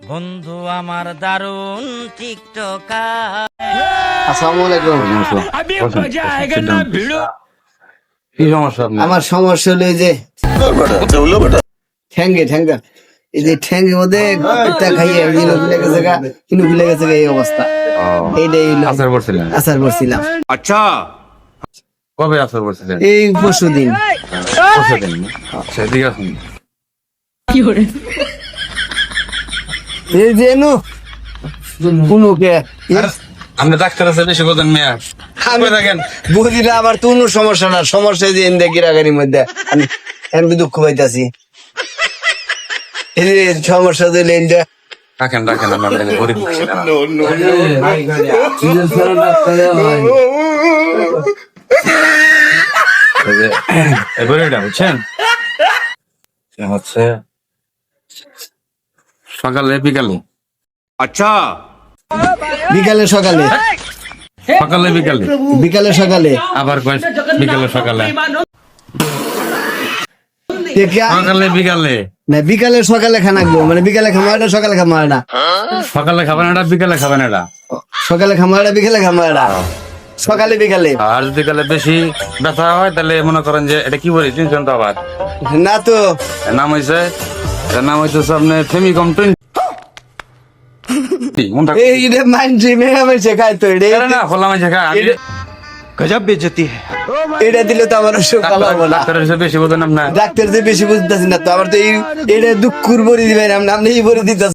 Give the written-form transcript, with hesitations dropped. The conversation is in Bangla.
বন্ধু আমার দারুণ টিকটকার। আসসালামু আলাইকুম। কি সমস্যা আপনার? আমার সমস্যা হলো এই যে ঠ্যাঙ্গে এই যে ঠ্যাঙ্গের মধ্যে একটা খাইয়ে ভুলে গেছে এই অবস্থা। এইটাই হলো আচার করছিলেন? আচার করছিলাম কবে আচার করছিলেন? এই পরশুদিন। পরশুদিন না? আচ্ছা, ঠিক আছে। এই যে কোনোকে আপনি ডাক্তার আছে, বেশি বোঝেন মেয়া। আমি দেখেন বুঝি না, আমার তো কোনো সমস্যা না, সমস্যা যে গিরাগারির মধ্যে আমি দুঃখ পাইতাছি। এই যে সমস্যা দিলে রাখেন আমরা গরিব মানুষ না। এই গরিবটা বুঝছেন, সে হচ্ছে সকালে বিকালে, বিকালে সকালে সকালে বিকালে, বিকালে সকালে আবার কয় বিকালে সকালে, সকালে বিকালে না, বিকালে সকালে খানা গো, মানে বিকালে খামারটা সকালে খামার না, সকালে খাবেন এটা, বিকালে খাবেন এটা। সকালে খামারটা বিকালে খামারটা, সকালে বিকালে আর যদি বিকালে বেশি ব্যথা হয় তাহলে মনে করেন যে এটা কি বলি চিনছেন তো? আবার না তো এর নাম হয়েছে আপনার ফেমিকম 20। এই রে মাইন্ড্রি মেয়ে হইছে খাই তো না খোলা মাঝে খা, আমি गजब बेइज्जती है। এটা দিলে তো আমার সুখ ভালো হবে না। ডাক্তারের হিসেবে বেশি বোঝেন আপনার। ডাক্তার যে বেশি বুঝতেছি না তো, আমার তো এই এটা দুঃখুর বড়ি দিবেন আপনি এই বড়ি দিতেছেন।